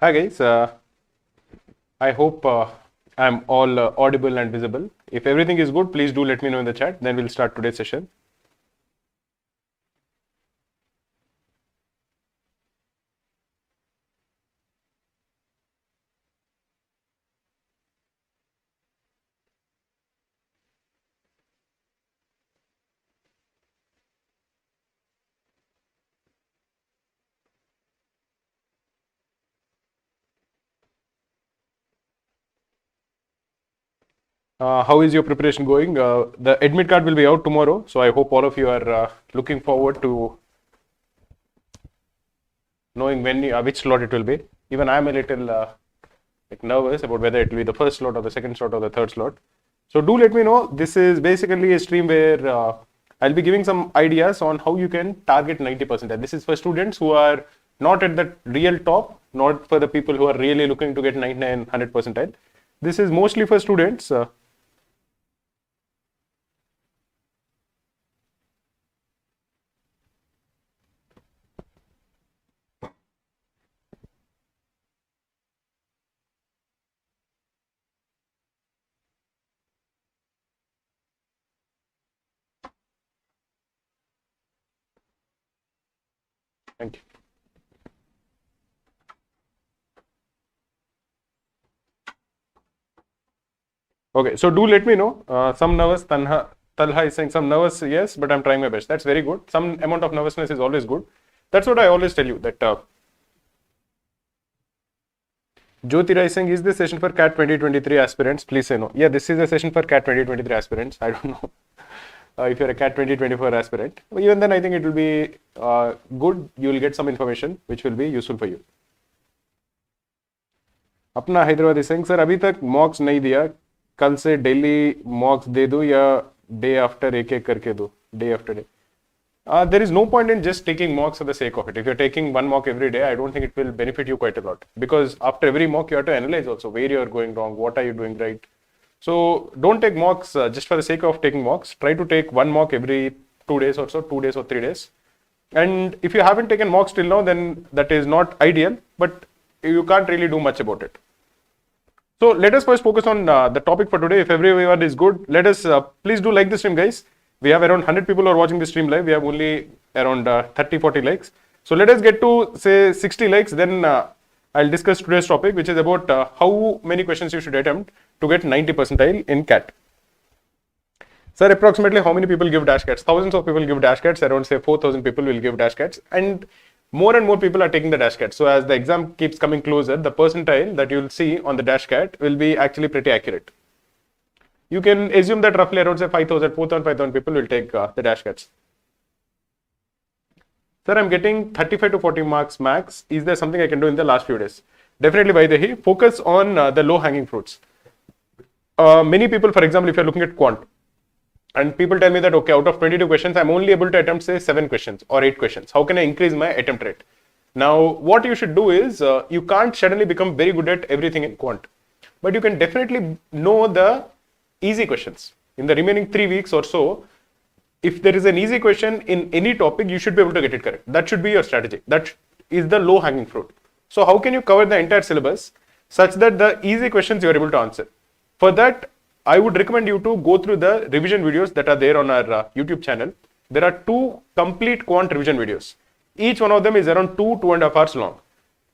Hi guys, I hope I'm all audible and visible. If everything is good, please do let me know in the chat, then we'll start today's session. How is your preparation going? The admit card will be out tomorrow, so I hope all of you are looking forward to knowing when which slot it will be. Even I'm a little nervous about whether it will be the first slot or the second slot or the third slot. So do let me know. This is basically a stream where I'll be giving some ideas on how you can target 90%. This is for students who are not at the real top, not for the people who are really looking to get 99, 100 percentile. This is mostly for students. Thank you. Okay, so do let me know. Some nervous, Talha is saying some nervous, yes, but I'm trying my best. That's very good. Some amount of nervousness is always good. That's what I always tell you, that Jyotira is saying, is this session for CAT 2023 aspirants? Please say no. Yeah, this is a session for CAT 2023 aspirants. I don't know if you're a CAT 2024 aspirant. But even then, I think it will be good. You will get some information which will be useful for you. अपना Hyderabad is saying, sir अभी तक मॉक्स नहीं दिया, कल से daily मॉक्स दे दो या day after एक एक करके दो, day after day. There is no point in just taking mocks for the sake of it. If you're taking one mock every day, I don't think it will benefit you quite a lot, because after every mock you have to analyze also where you're going wrong, what are you doing right. So don't take mocks just for the sake of taking mocks. Try to take one mock every 2 days or so, 2 days or 3 days. And if you haven't taken mocks till now, then that is not ideal, but you can't really do much about it. So let us first focus on the topic for today. If everyone is good, let us please do like the stream, guys. We have around 100 people who are watching the stream live. We have only around 30-40 likes. So let us get to say 60 likes. Then I'll discuss today's topic, which is about how many questions you should attempt to get 90 percentile in CAT. Sir, approximately how many people give dash cats? Thousands of people give dash cats. Around say 4,000 people will give dash cats, and more and more people are taking the dash cat. So as the exam keeps coming closer, the percentile that you'll see on the dash cat will be actually pretty accurate. You can assume that roughly around say 5,000, 4,000, 5,000 people will take the dash cats. Sir, I'm getting 35 to 40 marks max. Is there something I can do in the last few days? Definitely, by the way, focus on the low hanging fruits. Many people, for example, if you're looking at quant, and people tell me that, okay, out of 22 questions, I'm only able to attempt say 7 questions or 8 questions. How can I increase my attempt rate? Now, what you should do is, you can't suddenly become very good at everything in quant, but you can definitely know the easy questions. In the remaining 3 weeks or so, if there is an easy question in any topic, you should be able to get it correct. That should be your strategy. That is the low hanging fruit. So how can you cover the entire syllabus such that the easy questions you are able to answer? For that, I would recommend you to go through the revision videos that are there on our YouTube channel. There are 2 complete quant revision videos. Each one of them is around 2.5 hours long.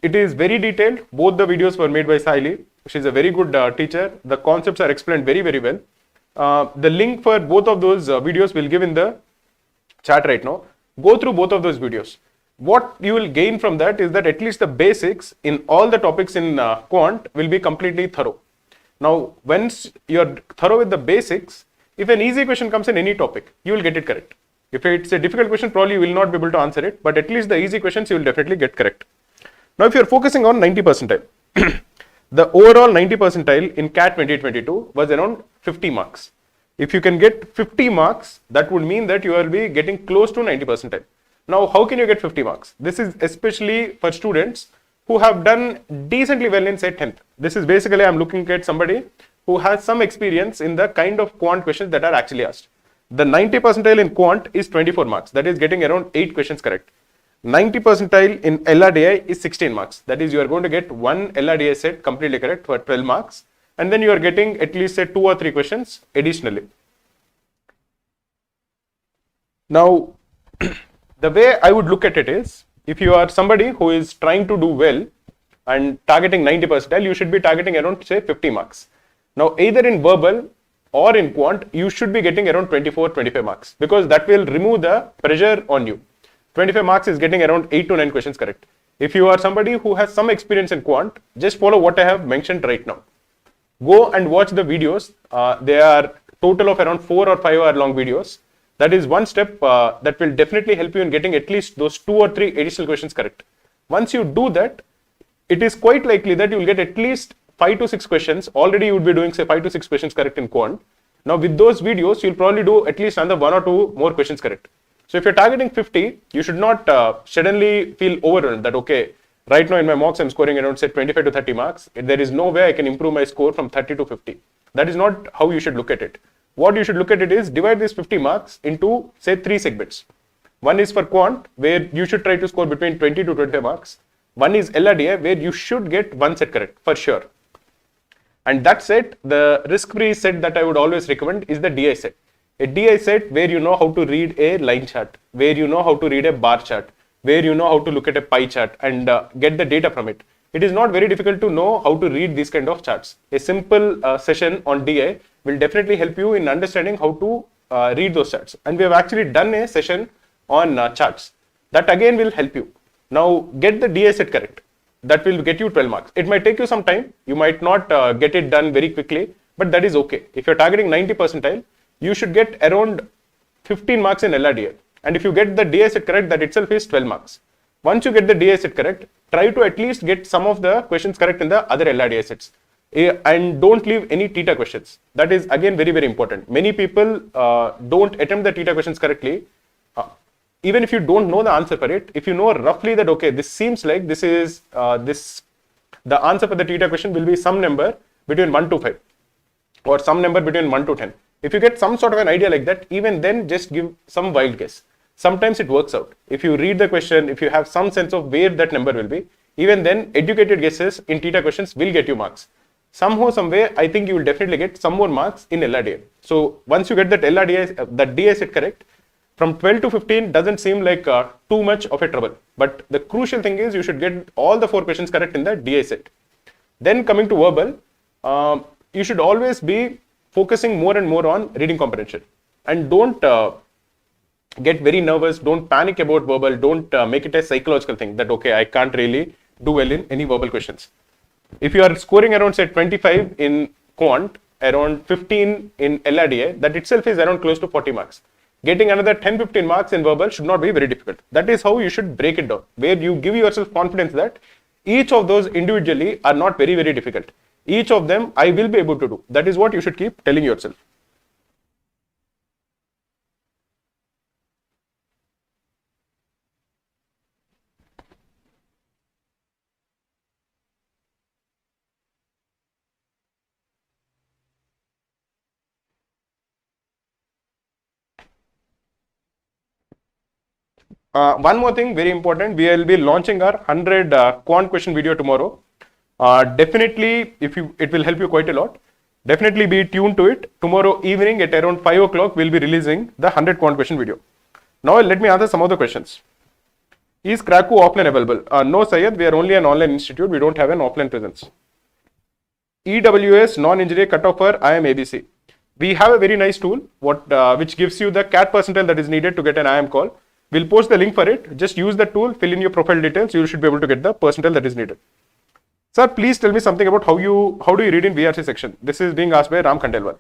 It is very detailed. Both the videos were made by Saili. She is a very good teacher. The concepts are explained very, very well. The link for both of those videos will give in the chat right now. Go through both of those videos. What you will gain from that is that at least the basics in all the topics in quant will be completely thorough. Now, once you're thorough with the basics, if an easy question comes in any topic, you will get it correct. If it's a difficult question, probably you will not be able to answer it, but at least the easy questions you will definitely get correct. Now, if you're focusing on 90 percentile, the overall 90 percentile in CAT 2022 was around 50 marks. If you can get 50 marks, that would mean that you will be getting close to 90 percentile. Now, how can you get 50 marks? This is especially for students who have done decently well in say 10th. This is basically, I'm looking at somebody who has some experience in the kind of quant questions that are actually asked. The 90 percentile in quant is 24 marks. That is getting around 8 questions correct. 90 percentile in LRDI is 16 marks. That is, you are going to get one LRDI set completely correct for 12 marks. And then you are getting at least say 2 or 3 questions additionally. Now, the way I would look at it is, if you are somebody who is trying to do well and targeting 90 percentile, you should be targeting around say 50 marks. Now, either in verbal or in quant, you should be getting around 24-25 marks, because that will remove the pressure on you. 25 marks is getting around 8 to 9 questions correct. If you are somebody who has some experience in quant, just follow what I have mentioned right now. Go and watch the videos. They are total of around 4 or 5 hour long videos. That is one step that will definitely help you in getting at least those 2 or 3 additional questions correct. Once you do that, it is quite likely that you will get at least 5 to 6 questions. Already you would be doing say 5 to 6 questions correct in quant. Now with those videos, you'll probably do at least another 1 or 2 more questions correct. So if you're targeting 50, you should not suddenly feel overwhelmed that, okay, right now in my mocks, I'm scoring around say 25 to 30 marks. There is no way I can improve my score from 30 to 50. That is not how you should look at it. What you should look at it is divide these 50 marks into say 3 segments. One is for quant, where you should try to score between 20 to 25 marks. One is LRDI, where you should get one set correct for sure. And that set, the risk-free set that I would always recommend is the DI set. A DI set where you know how to read a line chart, where you know how to read a bar chart, where you know how to look at a pie chart and get the data from it. It is not very difficult to know how to read these kind of charts. A simple session on DI will definitely help you in understanding how to read those charts. And we have actually done a session on charts. That again will help you. Now get the DI set correct. That will get you 12 marks. It might take you some time. You might not get it done very quickly, but that is okay. If you're targeting 90 percentile, you should get around 15 marks in LRDI. And if you get the DI set correct, that itself is 12 marks. Once you get the DI set correct, try to at least get some of the questions correct in the other LRDI sets. And don't leave any theta questions. That is again very, very important. Many people don't attempt the theta questions correctly. Even if you don't know the answer for it, if you know roughly that, okay, this seems like this is the answer for the theta question will be some number between 1 to 5 or some number between 1 to 10. If you get some sort of an idea like that, even then just give some wild guess. Sometimes it works out. If you read the question, if you have some sense of where that number will be, even then educated guesses in theta questions will get you marks. Somehow, some way, I think you will definitely get some more marks in LRDI. So once you get that LRDI, that DI set correct, from 12 to 15 doesn't seem like too much of a trouble. But the crucial thing is you should get all the 4 questions correct in the DI set. Then coming to verbal, you should always be focusing more and more on reading comprehension. And don't get very nervous. Don't panic about verbal. Don't make it a psychological thing that, okay, I can't really do well in any verbal questions. If you are scoring around say 25 in quant, around 15 in LRDI, that itself is around close to 40 marks. Getting another 10-15 marks in verbal should not be very difficult. That is how you should break it down, where you give yourself confidence that each of those individually are not very, very difficult. Each of them I will be able to do. That is what you should keep telling yourself. One more thing, very important, we will be launching our 100 quant question video tomorrow. Definitely, it will help you quite a lot. Definitely be tuned to it. Tomorrow evening at around 5 o'clock, we'll be releasing the 100 quant question video. Now, let me answer some of the questions. Is Krakow offline available? No, Syed, we are only an online institute. We don't have an offline presence. EWS non-engineer cutoff for IIM ABC. We have a very nice tool which gives you the CAT percentile that is needed to get an IIM call. We'll post the link for it. Just use the tool, fill in your profile details. You should be able to get the percentile that is needed. Sir, please tell me something about how do you read in VRC section. This is being asked by Ram Khandelwal.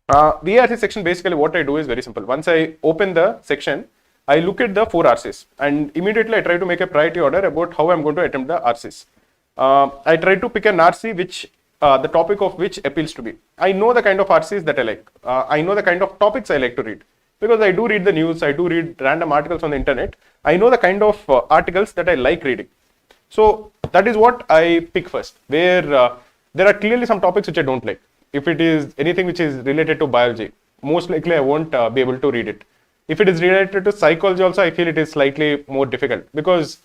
VRC section, basically what I do is very simple. Once I open the section, I look at the 4 RCs and immediately I try to make a priority order about how I'm going to attempt the RCs. I try to pick an RC which the topic of which appeals to me. I know the kind of RCs that I like. I know the kind of topics I like to read. Because I do read the news, I do read random articles on the internet. I know the kind of articles that I like reading. So that is what I pick first, where there are clearly some topics which I don't like. If it is anything which is related to biology, most likely I won't be able to read it. If it is related to psychology also, I feel it is slightly more difficult because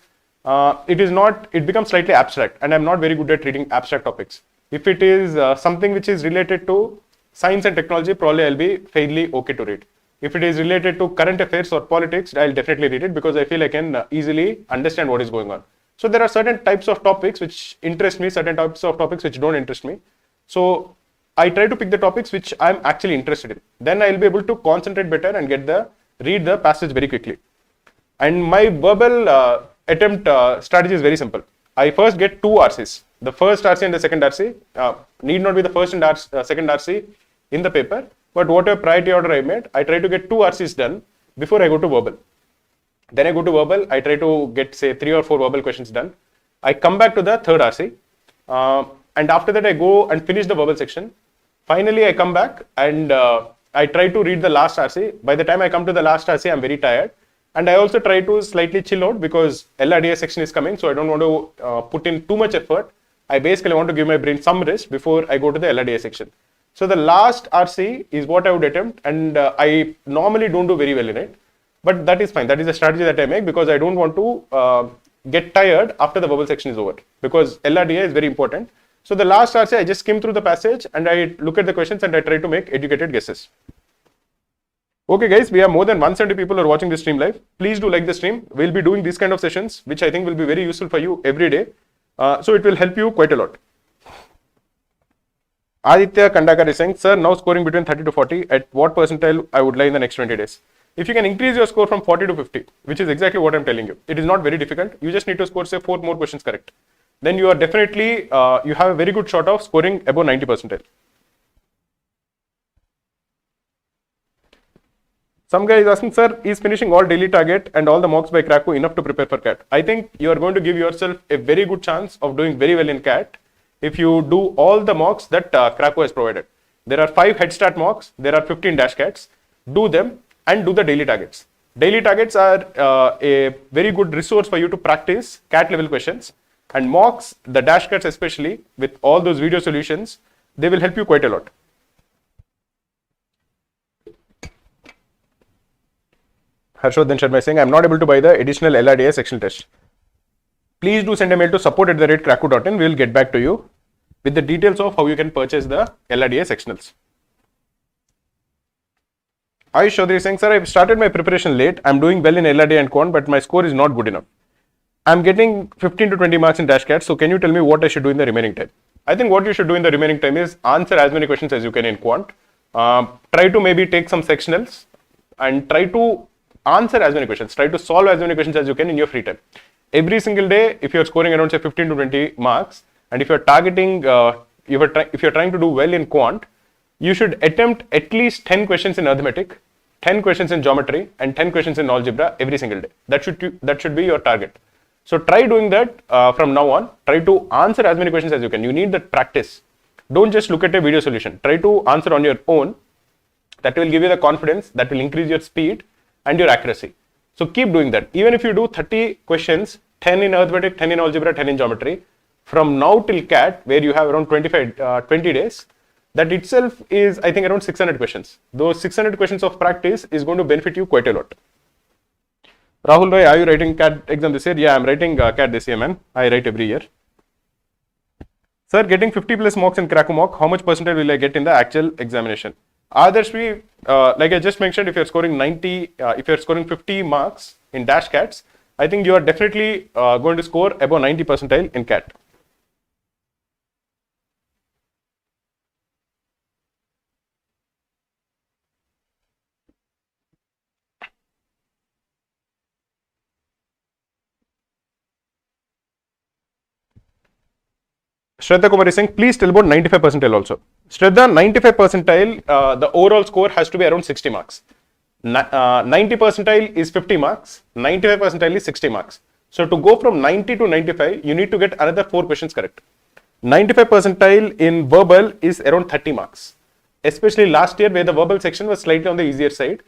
it becomes slightly abstract, and I'm not very good at reading abstract topics. If it is something which is related to science and technology, probably I'll be fairly okay to read. If it is related to current affairs or politics, I'll definitely read it because I feel I can easily understand what is going on. So there are certain types of topics which interest me, certain types of topics which don't interest me. So I try to pick the topics which I'm actually interested in. Then I'll be able to concentrate better and read the passage very quickly. And my verbal attempt strategy is very simple. I first get two RCs. The first RC and the second RC need not be the first and second RC in the paper, but whatever priority order I made, I try to get two RCs done before I go to verbal. Then I go to verbal, I try to get say 3 or 4 verbal questions done. I come back to the third RC and after that I go and finish the verbal section. Finally, I come back and I try to read the last RC. By the time I come to the last RC, I'm very tired. And I also try to slightly chill out because LRDA section is coming, so I don't want to put in too much effort. I basically want to give my brain some rest before I go to the LRDA section. So the last RC is what I would attempt, and I normally don't do very well in it. But that is fine. That is a strategy that I make because I don't want to get tired after the verbal section is over, because LRDA is very important. So the last RC, I just skim through the passage and I look at the questions and I try to make educated guesses. Okay guys, we have more than 170 people who are watching this stream live. Please do like the stream. We'll be doing these kind of sessions, which I think will be very useful for you every day. So it will help you quite a lot. Aditya Kandakar is saying, sir, now scoring between 30 to 40, at what percentile I would lie in the next 20 days? If you can increase your score from 40 to 50, which is exactly what I'm telling you, it is not very difficult. You just need to score say 4 more questions correct. Then you are definitely, you have a very good shot of scoring above 90 percentile. Some guy is asking, sir, is finishing all daily target and all the mocks by Krakow enough to prepare for CAT? I think you are going to give yourself a very good chance of doing very well in CAT if you do all the mocks that Krakow has provided. There are 5 head start mocks, there are 15 dash CATs. Do them and do the daily targets. Daily targets are a very good resource for you to practice CAT level questions, and mocks, the dash CATs especially, with all those video solutions, they will help you quite a lot. Harshvardhan Sharma is saying, I'm not able to buy the additional LRDA sectional test. Please do send a mail to support@krakow.in. We will get back to you with the details of how you can purchase the LRDA sectionals. Ayush Chaudhary is saying, sir, I've started my preparation late. I'm doing well in LRDA and Quant, but my score is not good enough. I'm getting 15 to 20 marks in dash CAT, so can you tell me what I should do in the remaining time? I think what you should do in the remaining time is answer as many questions as you can in Quant. Try to maybe take some sectionals and try to answer as many questions. Try to solve as many questions as you can in your free time. Every single day, if you're scoring around say 15 to 20 marks, and if you're targeting, if you're trying to do well in Quant, you should attempt at least 10 questions in arithmetic, 10 questions in geometry, and 10 questions in algebra every single day. That should be your target. So try doing that from now on. Try to answer as many questions as you can. You need that practice. Don't just look at a video solution. Try to answer on your own. That will give you the confidence, that will increase your speed and your accuracy. So keep doing that. Even if you do 30 questions, 10 in arithmetic, 10 in algebra, 10 in geometry, from now till CAT, where you have around 20 days, that itself is, I think, around 600 questions. Those 600 questions of practice is going to benefit you quite a lot. Rahul Roy, are you writing CAT exam this year? Yeah, I'm writing CAT this year, man. I write every year. Sir, getting 50 plus mocks in Krakow mock, how much percentile will I get in the actual examination? Adarsh, like I just mentioned, if you're scoring 90, if you're scoring 50 marks in dash CATs, I think you are definitely going to score above 90 percentile in CAT. Shraddha Kumar is saying, please tell about 95 percentile also. Shraddha, 95 percentile, the overall score has to be around 60 marks. 90 percentile is 50 marks, 95 percentile is 60 marks. So to go from 90 to 95, you need to get another 4 questions correct. 95 percentile in verbal is around 30 marks. Especially last year where the verbal section was slightly on the easier side.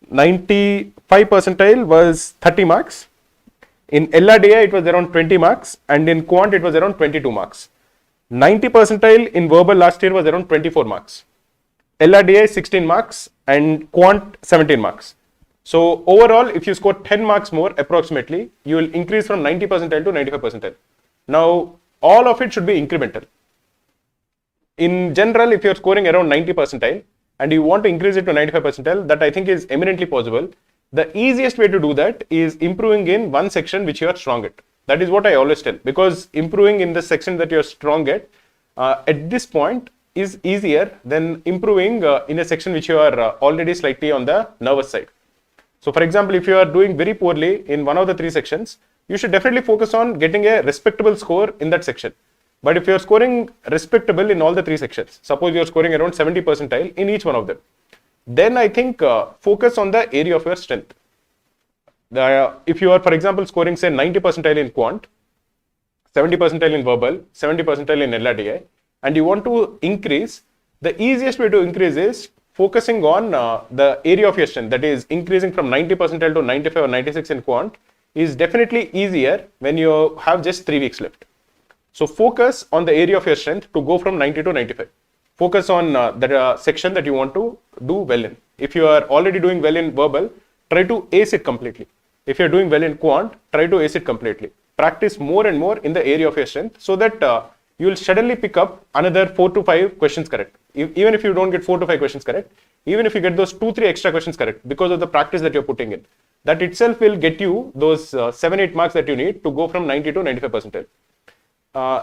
95 percentile was 30 marks. In LRDA it was around 20 marks, and in Quant it was around 22 marks. 90 percentile in verbal last year was around 24 marks. LRDA 16 marks and Quant 17 marks. So overall, if you score 10 marks more approximately, you will increase from 90 percentile to 95 percentile. Now, all of it should be incremental. In general, if you're scoring around 90 percentile and you want to increase it to 95 percentile, that I think is eminently possible. The easiest way to do that is improving in one section which you are strong at. That is what I always tell, because improving in the section that you're strong at this point is easier than improving in a section which you are already slightly on the nervous side. So for example, if you are doing very poorly in one of the three sections, you should definitely focus on getting a respectable score in that section. But if you are scoring respectable in all the three sections, suppose you are scoring around 70 percentile in each one of them, then I think focus on the area of your strength. If you are, for example, scoring say 90 percentile in quant, 70 percentile in verbal, 70 percentile in LRDI, and you want to increase, the easiest way to increase is focusing on the area of your strength. That is, increasing from 90 percentile to 95 or 96 in quant is definitely easier when you have just 3 weeks left. So focus on the area of your strength to go from 90 to 95. Focus on the section that you want to do well in. If you are already doing well in verbal, try to ace it completely. If you are doing well in quant, try to ace it completely. Practice more and more in the area of your strength so that you will suddenly pick up another 4 to 5 questions correct. Even if you don't get 4 to 5 questions correct, even if you get those 2-3 extra questions correct because of the practice that you're putting in, that itself will get you those 7-8 marks that you need to go from 90 to 95 percentile.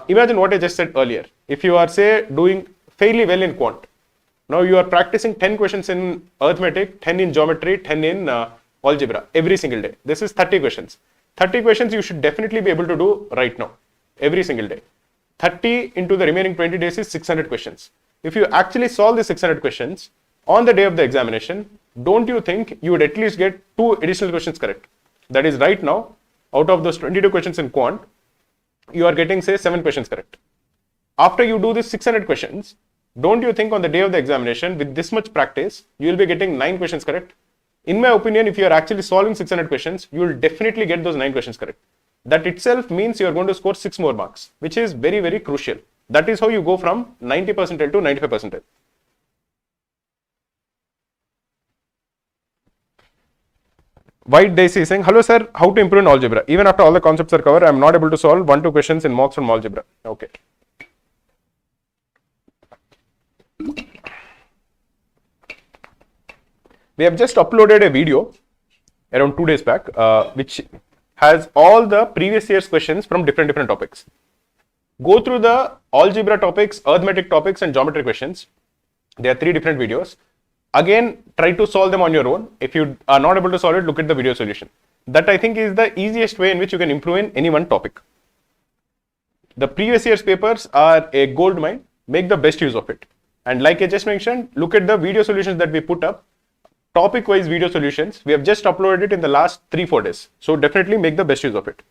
Imagine what I just said earlier. If you are say doing fairly well in quant, now you are practicing 10 questions in arithmetic, 10 in geometry, 10 in algebra every single day. This is 30 questions. 30 questions you should definitely be able to do right now, every single day. 30 into the remaining 20 days is 600 questions. If you actually solve the 600 questions on the day of the examination, don't you think you would at least get 2 additional questions correct? That is, right now, out of those 22 questions in quant, you are getting say 7 questions correct. After you do this 600 questions, don't you think on the day of the examination with this much practice, you will be getting 9 questions correct? In my opinion, if you are actually solving 600 questions, you will definitely get those 9 questions correct. That itself means you are going to score 6 more marks, which is very, very crucial. That is how you go from 90 percentile to 95 percentile. White Daisy is saying, hello sir, how to improve in algebra? Even after all the concepts are covered, I am not able to solve 1-2 questions in mocks from algebra. Okay. We have just uploaded a video around 2 days back, which has all the previous year's questions from different topics. Go through the algebra topics, arithmetic topics, and geometry questions. There are 3 different videos. Again, try to solve them on your own. If you are not able to solve it, look at the video solution. That I think is the easiest way in which you can improve in any one topic. The previous year's papers are a gold mine. Make the best use of it. And like I just mentioned, look at the video solutions that we put up. Topic-wise video solutions. We have just uploaded it in the last 3-4 days. So definitely make the best use of it.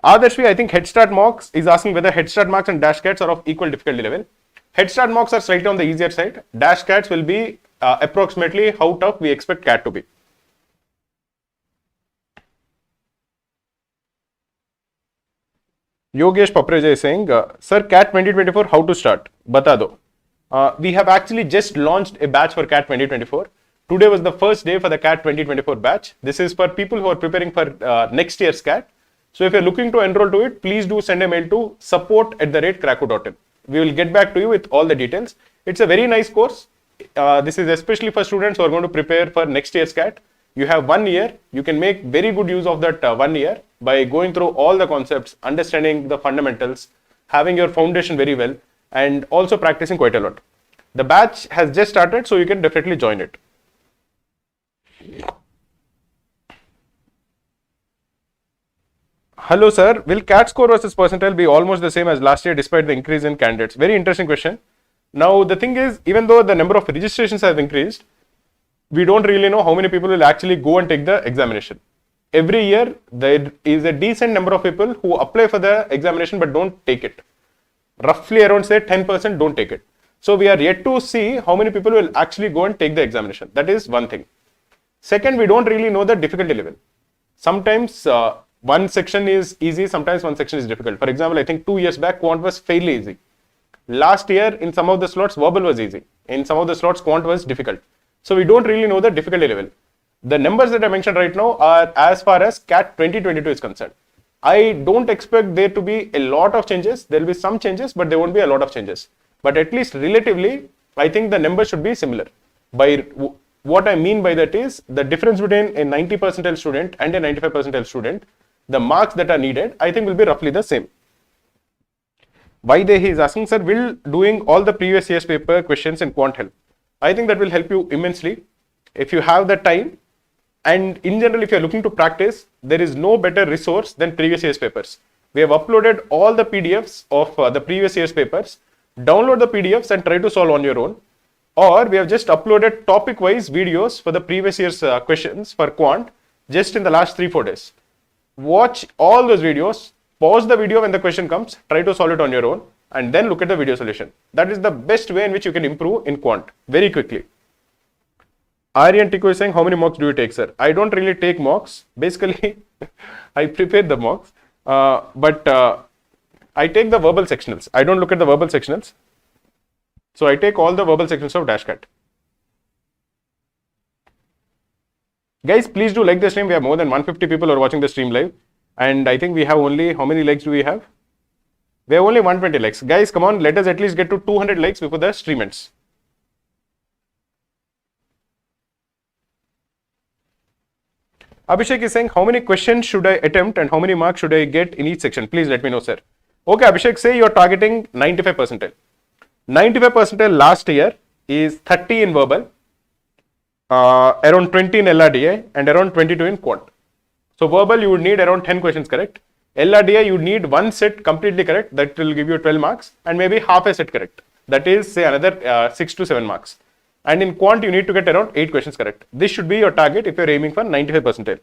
Adarshvi, I think Head Start mocks is asking whether Head Start marks and dash cats are of equal difficulty level. Head Start mocks are slightly on the easier side. Dash cats will be approximately how tough we expect cat to be. Yogesh Papreja is saying, Sir, CAT 2024, how to start? Bata do. We have actually just launched a batch for CAT 2024. Today was the first day for the CAT 2024 batch. This is for people who are preparing for next year's CAT. So if you're looking to enroll to it, please do send a mail to support@krakow.in. We will get back to you with all the details. It's a very nice course. This is especially for students who are going to prepare for next year's CAT. You have 1 year. You can make very good use of that 1 year by going through all the concepts, understanding the fundamentals, having your foundation very well, and also practicing quite a lot. The batch has just started, so you can definitely join it. Hello sir, will CAT score versus percentile be almost the same as last year despite the increase in candidates? Very interesting question. Now the thing is, even though the number of registrations have increased, we don't really know how many people will actually go and take the examination. Every year there is a decent number of people who apply for the examination but don't take it. Roughly around say 10% don't take it. So we are yet to see how many people will actually go and take the examination. That is one thing. Second, we don't really know the difficulty level. Sometimes one section is easy, sometimes one section is difficult. For example, I think 2 years back, quant was fairly easy. Last year, in some of the slots, verbal was easy. In some of the slots, quant was difficult. So we don't really know the difficulty level. The numbers that I mentioned right now are as far as CAT 2022 is concerned. I don't expect there to be a lot of changes. There will be some changes, but there won't be a lot of changes. But at least relatively, I think the numbers should be similar. What I mean by that is the difference between a 90 percentile student and a 95 percentile student, the marks that are needed, I think will be roughly the same. Why he is asking, sir, will doing all the previous year's paper questions in quant help? I think that will help you immensely if you have the time. And in general, if you're looking to practice, there is no better resource than previous year's papers. We have uploaded all the PDFs of the previous year's papers. Download the PDFs and try to solve on your own. Or we have just uploaded topic-wise videos for the previous year's questions for quant just in the last 3-4 days. Watch all those videos, pause the video when the question comes, try to solve it on your own, and then look at the video solution. That is the best way in which you can improve in quant very quickly. Aryan Tiku is saying, how many mocks do you take, sir? I don't really take mocks. Basically, I prepare the mocks, but I take the verbal sectionals. I don't look at the verbal sectionals. So I take all the verbal sections of Dashcat. Guys, please do like the stream. We have more than 150 people who are watching the stream live. And I think we have only, how many likes do we have? We have only 120 likes. Guys, come on, let us at least get to 200 likes before the stream ends. Abhishek is saying, how many questions should I attempt and how many marks should I get in each section? Please let me know, sir. Okay, Abhishek, say you're targeting 95 percentile. 95 percentile last year is 30 in verbal, around 20 in LRDA and around 22 in quant. So verbal you would need around 10 questions correct. LRDA you need one set completely correct, that will give you 12 marks, and maybe half a set correct, that is say another 6 to 7 marks. And in quant you need to get around 8 questions correct. This should be your target if you are aiming for 95 percentile.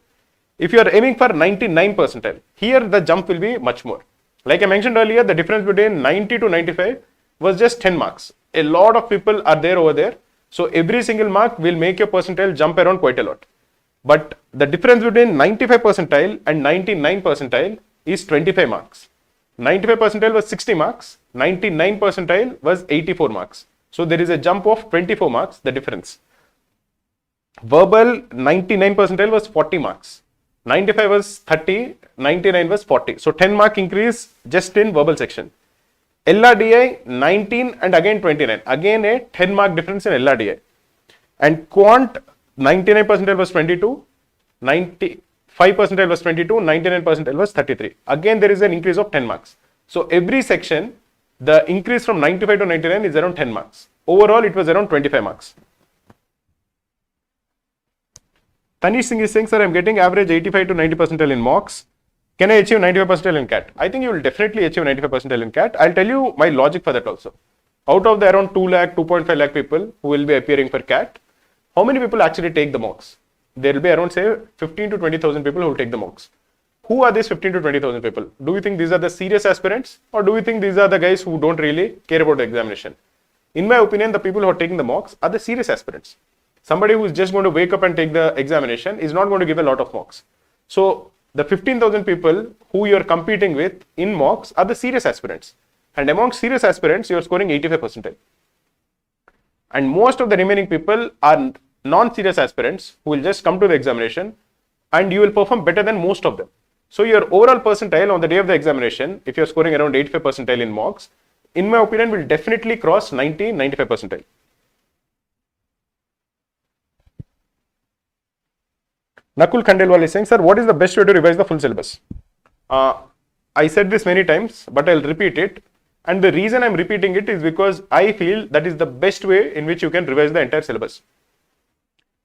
If you are aiming for 99 percentile, here the jump will be much more. Like I mentioned earlier, the difference between 90 to 95 was just 10 marks. A lot of people are there over there. So every single mark will make your percentile jump around quite a lot. But the difference between 95 percentile and 99 percentile is 25 marks. 95 percentile was 60 marks. 99 percentile was 84 marks. So there is a jump of 24 marks, the difference. Verbal 99 percentile was 40 marks. 95 was 30, 99 was 40. So 10 mark increase just in verbal section. LRDI 19 and again 29. Again a 10 mark difference in LRDI. And quant 99 percentile was 22, 95 percentile was 22, 99 percentile was 33. Again there is an increase of 10 marks. So every section the increase from 95 to 99 is around 10 marks. Overall it was around 25 marks. Tanish Singh is saying, sir, I am getting average 85 to 90 percentile in mocks. Can I achieve 95 percentile in CAT? I think you will definitely achieve 95 percentile in CAT. I'll tell you my logic for that also. Out of the around 2 lakh, 2.5 lakh people who will be appearing for CAT, how many people actually take the mocks? There will be around say 15 to 20,000 people who will take the mocks. Who are these 15 to 20,000 people? Do you think these are the serious aspirants or do you think these are the guys who don't really care about the examination? In my opinion, the people who are taking the mocks are the serious aspirants. Somebody who is just going to wake up and take the examination is not going to give a lot of mocks. So the 15,000 people who you are competing with in mocks are the serious aspirants. And among serious aspirants, you are scoring 85 percentile. And most of the remaining people are non-serious aspirants who will just come to the examination and you will perform better than most of them. So your overall percentile on the day of the examination, if you are scoring around 85 percentile in mocks, in my opinion, will definitely cross 90, 95 percentile. Nakul Khandelwal is saying, sir, what is the best way to revise the full syllabus? I said this many times, but I'll repeat it. And the reason I'm repeating it is because I feel that is the best way in which you can revise the entire syllabus.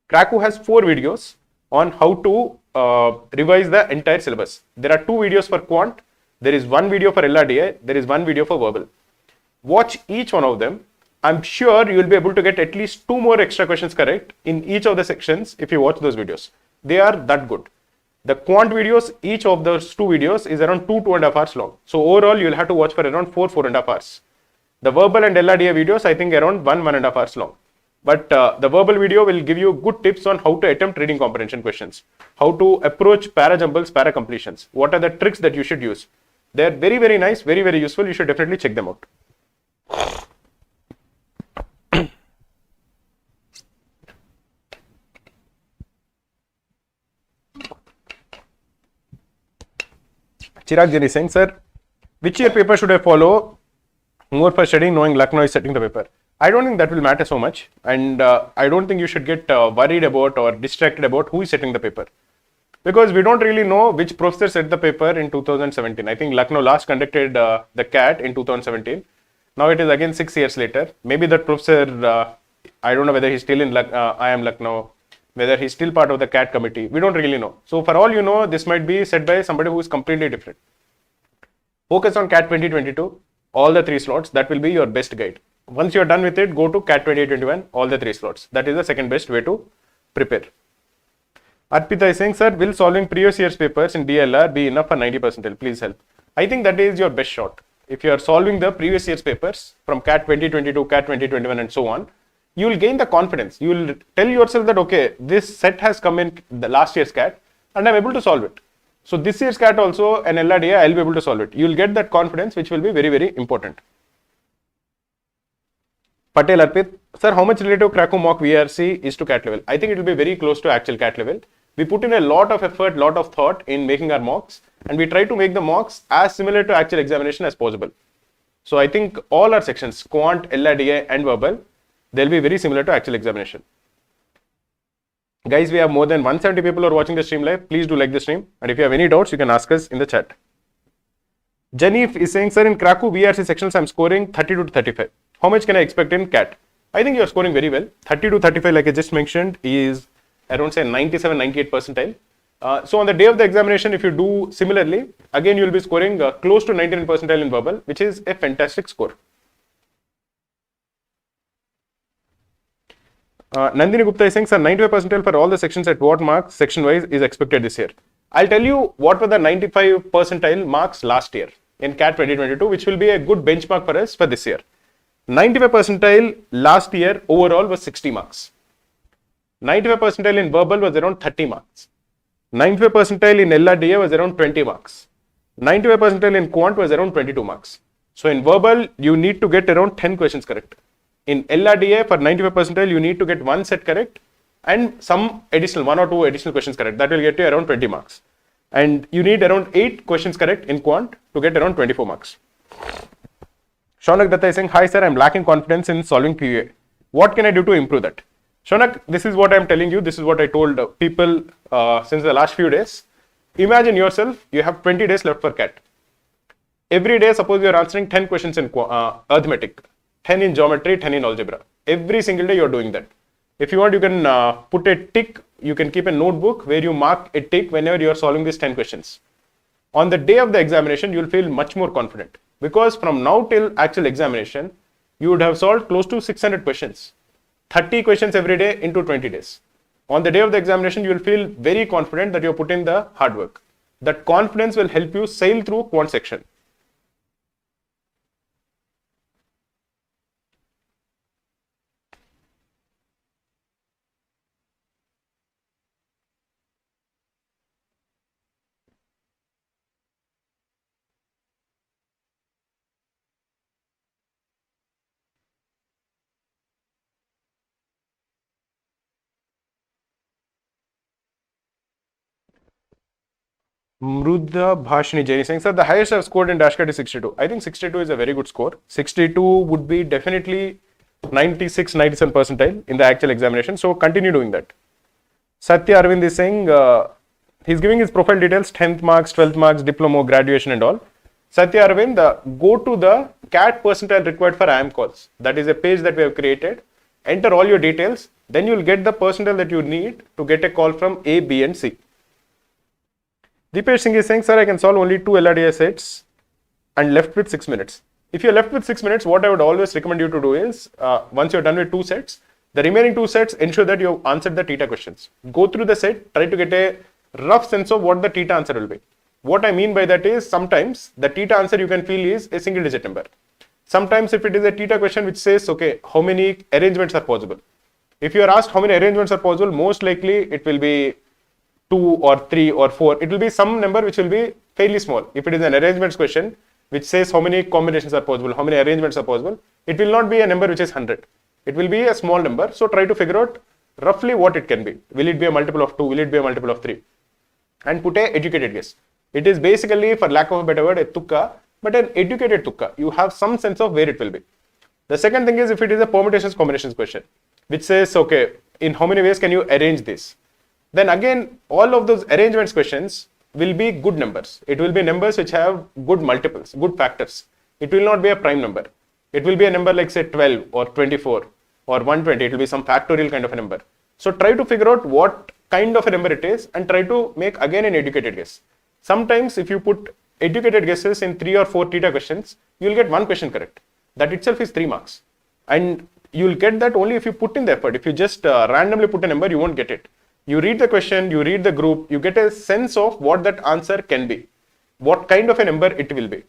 Krakow has 4 videos on how to revise the entire syllabus. There are 2 videos for quant, there is 1 video for LRDA, there is 1 video for verbal. Watch each one of them. I'm sure you will be able to get at least 2 more extra questions correct in each of the sections if you watch those videos. They are that good. The quant videos, each of those 2 videos is around 2.5 hours long. So overall, you will have to watch for around 4.5 hours. The verbal and LRDA videos, I think around 1.5 hours long. But the verbal video will give you good tips on how to attempt reading comprehension questions, how to approach para jumbles, para completions. What are the tricks that you should use? They are very, very nice, very, very useful. You should definitely check them out. Chirag Jain is saying, sir, which year paper should I follow more for studying, knowing Lucknow is setting the paper? I don't think that will matter so much, and I don't think you should get worried about or distracted about who is setting the paper, because we don't really know which professor set the paper in 2017. I think Lucknow last conducted the CAT in 2017. Now it is again 6 years later. Maybe that professor, I don't know whether he's still in IIM Lucknow, whether he's still part of the CAT committee. We don't really know. So for all you know, this might be set by somebody who is completely different. Focus on CAT 2022, all the 3 slots. That will be your best guide. Once you're done with it, go to CAT 2021, all the 3 slots. That is the second best way to prepare. Arpita is saying, sir, will solving previous year's papers in DLR be enough for 90 percentile? Please help. I think that is your best shot. If you are solving the previous year's papers from CAT 2022, CAT 2021 and so on, you will gain the confidence. You will tell yourself that, okay, this set has come in the last year's CAT and I'm able to solve it. So this year's CAT also, an LRDA, I'll be able to solve it. You will get that confidence, which will be very, very important. Patel Arpit, sir, how much relative Krakow mock VRC is to CAT level? I think it will be very close to actual CAT level. We put in a lot of effort, lot of thought in making our mocks, and we try to make the mocks as similar to actual examination as possible. So I think all our sections, quant, LRDA and verbal, they'll be very similar to actual examination. Guys, we have more than 170 people who are watching the stream live. Please do like the stream. And if you have any doubts, you can ask us in the chat. Jenny is saying, sir, in Krakow VRC sections, I'm scoring 32 to 35. How much can I expect in CAT? I think you're scoring very well. 30 to 35, like I just mentioned, is around say 97, 98 percentile. So on the day of the examination, if you do similarly, again, you will be scoring close to 99 percentile in verbal, which is a fantastic score. Nandini Gupta is saying, sir, 95 percentile for all the sections at what marks section wise is expected this year? I'll tell you what were the 95 percentile marks last year in CAT 2022, which will be a good benchmark for us for this year. 95 percentile last year overall was 60 marks. 95 percentile in verbal was around 30 marks. 95 percentile in LRDA was around 20 marks. 95 percentile in quant was around 22 marks. So in verbal, you need to get around 10 questions correct. In LRDA, for 95 percentile, you need to get 1 set correct and some additional 1 or 2 additional questions correct. That will get you around 20 marks. And you need around 8 questions correct in quant to get around 24 marks. Shaunak Datta is saying, hi sir, I'm lacking confidence in solving PUA. What can I do to improve that? Shaunak, this is what I'm telling you. This is what I told people since the last few days. Imagine yourself, you have 20 days left for CAT. Every day, suppose you're answering 10 questions in arithmetic, 10 in geometry, 10 in algebra. Every single day you're doing that. If you want, you can put a tick, you can keep a notebook where you mark a tick whenever you're solving these 10 questions. On the day of the examination, you'll feel much more confident because from now till actual examination, you would have solved close to 600 questions, 30 questions every day into 20 days. On the day of the examination, you will feel very confident that you put in the hard work. That confidence will help you sail through quant section. Mrudha Bhashini Jain is saying, sir, the highest I've scored in Dashcard is 62. I think 62 is a very good score. 62 would be definitely 96, 97 percentile in the actual examination. So continue doing that. Satya Arvind is saying, he's giving his profile details, 10th marks, 12th marks, diploma, graduation and all. Satya Arvind, go to the CAT percentile required for IIM calls. That is a page that we have created. Enter all your details. Then you will get the percentile that you need to get a call from A, B and C. Deepesh Singh is saying, sir, I can solve only 2 LRDA sets and left with 6 minutes. If you're left with 6 minutes, what I would always recommend you to do is, once you're done with 2 sets, the remaining 2 sets, ensure that you have answered the theta questions. Go through the set, try to get a rough sense of what the theta answer will be. What I mean by that is, sometimes the theta answer you can feel is a single digit number. Sometimes if it is a theta question which says, okay, how many arrangements are possible? If you are asked how many arrangements are possible, most likely it will be 2 or 3 or 4, it will be some number which will be fairly small. If it is an arrangements question which says how many combinations are possible, how many arrangements are possible, it will not be a number which is 100. It will be a small number. So try to figure out roughly what it can be. Will it be a multiple of 2? Will it be a multiple of 3? And put a educated guess. It is basically, for lack of a better word, a tukka, but an educated tukka. You have some sense of where it will be. The second thing is if it is a permutations combinations question, which says, okay, in how many ways can you arrange this? Then again, all of those arrangements questions will be good numbers. It will be numbers which have good multiples, good factors. It will not be a prime number. It will be a number like say 12 or 24 or 120. It will be some factorial kind of a number. So try to figure out what kind of a number it is and try to make again an educated guess. Sometimes if you put educated guesses in 3 or 4 theta questions, you will get one question correct. That itself is 3 marks. And you will get that only if you put in the effort. If you just randomly put a number, you won't get it. You read the question, you read the group, you get a sense of what that answer can be, what kind of a number it will be,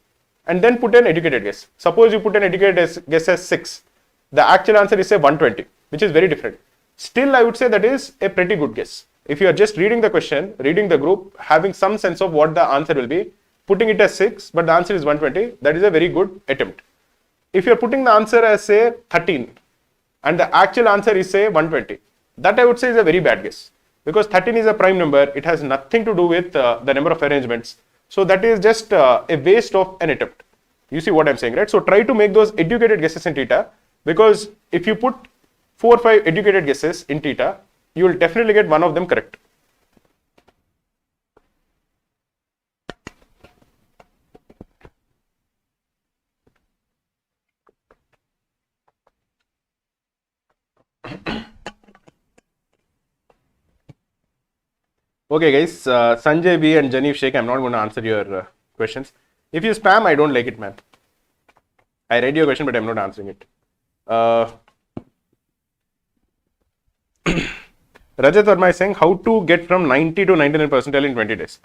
and then put an educated guess. Suppose you put an educated guess as 6. The actual answer is say 120, which is very different. Still, I would say that is a pretty good guess. If you are just reading the question, reading the group, having some sense of what the answer will be, putting it as 6, but the answer is 120, that is a very good attempt. If you are putting the answer as say 13, and the actual answer is say 120, that I would say is a very bad guess. Because 13 is a prime number, it has nothing to do with the number of arrangements. So that is just a waste of an attempt. You see what I'm saying, right? So try to make those educated guesses in theta, because if you put 4 or 5 educated guesses in theta, you will definitely get one of them correct. Okay guys, Sanjay B and Janif Sheikh, I'm not going to answer your questions. If you spam, I don't like it, man. I read your question, but I'm not answering it. Rajat Verma is saying how to get from 90 to 99 percentile in 20 days.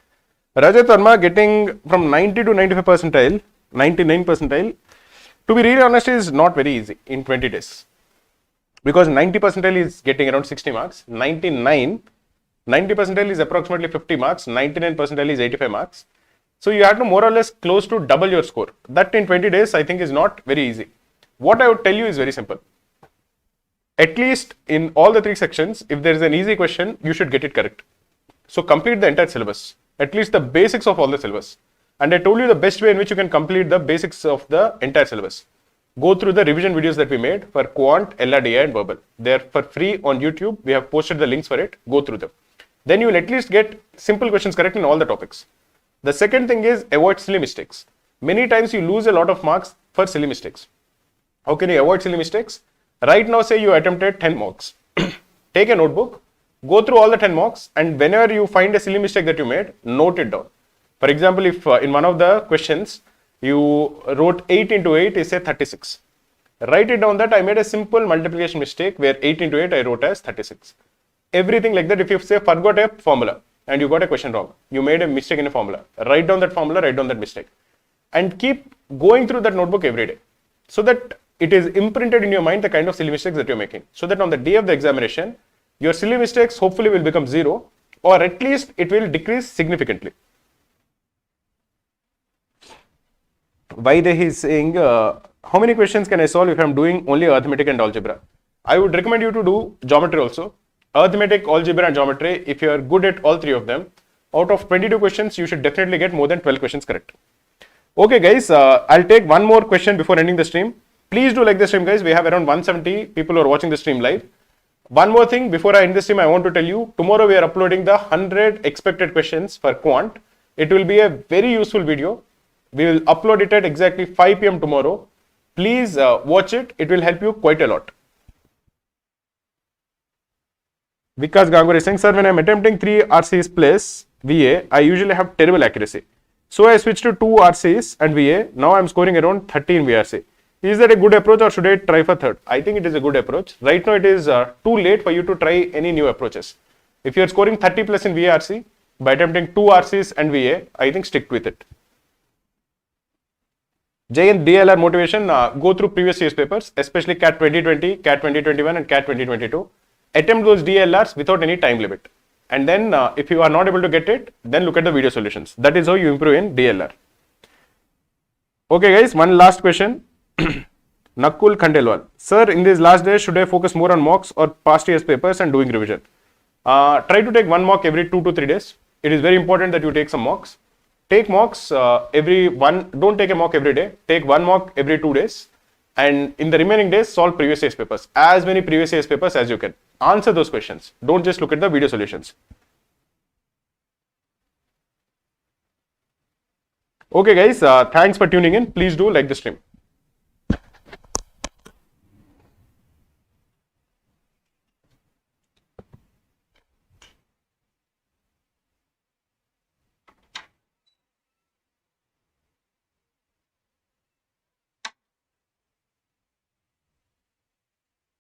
Rajat Verma, getting from 90 to 95 percentile, 99 percentile, to be really honest, is not very easy in 20 days. Because 90 percentile is getting around 60 marks, 90 percentile is approximately 50 marks, 99 percentile is 85 marks. So you have to more or less close to double your score. That in 20 days, I think is not very easy. What I would tell you is very simple. At least in all the 3 sections, if there is an easy question, you should get it correct. So complete the entire syllabus, at least the basics of all the syllabus. And I told you the best way in which you can complete the basics of the entire syllabus. Go through the revision videos that we made for quant, LRDI and verbal. They are for free on YouTube. We have posted the links for it. Go through them. Then you will at least get simple questions correct in all the topics. The second thing is avoid silly mistakes. Many times you lose a lot of marks for silly mistakes. How can you avoid silly mistakes? Right now, say you attempted 10 mocks. Take a notebook, go through all the 10 mocks, and whenever you find a silly mistake that you made, note it down. For example, if in one of the questions you wrote 8 into 8 is say 36. Write it down that I made a simple multiplication mistake where 8 into 8 I wrote as 36. Everything like that. If you say forgot a formula and you got a question wrong, you made a mistake in a formula, write down that formula, write down that mistake, and keep going through that notebook every day, so that it is imprinted in your mind the kind of silly mistakes that you're making, so that on the day of the examination, your silly mistakes hopefully will become 0, or at least it will decrease significantly. Vaidehi is saying, how many questions can I solve if I'm doing only arithmetic and algebra? I would recommend you to do geometry also. Arithmetic, algebra and geometry, if you are good at all 3 of them, out of 22 questions, you should definitely get more than 12 questions correct. Okay guys, I'll take one more question before ending the stream. Please do like the stream guys. We have around 170 people who are watching the stream live. One more thing before I end the stream, I want to tell you, tomorrow we are uploading the 100 expected questions for quant. It will be a very useful video. We will upload it at exactly 5 p.m. tomorrow. Please watch it. It will help you quite a lot. Vikas Gangur is saying, sir, when I'm attempting 3 RCs plus VA, I usually have terrible accuracy. So I switched to 2 RCs and VA. Now I'm scoring around 13 VRC. Is that a good approach or should I try for third? I think it is a good approach. Right now it is too late for you to try any new approaches. If you are scoring 30 plus in VRC by attempting 2 RCs and VA, I think stick with it. JN DLR motivation, go through previous year's papers, especially CAT 2020, CAT 2021 and CAT 2022. Attempt those DLRs without any time limit. And then if you are not able to get it, then look at the video solutions. That is how you improve in DLR. Okay guys, one last question. Nakul Khandelwal. Sir, in these last days, should I focus more on mocks or past year's papers and doing revision? Try to take one mock every 2 to 3 days. It is very important that you take some mocks. take mocks don't take a mock every day, take one mock every 2 days, and in the remaining days solve previous year's papers, as many previous year's papers as you can. Answer those questions, don't just look at the video solutions. Okay guys, thanks for tuning in. Please do like the stream.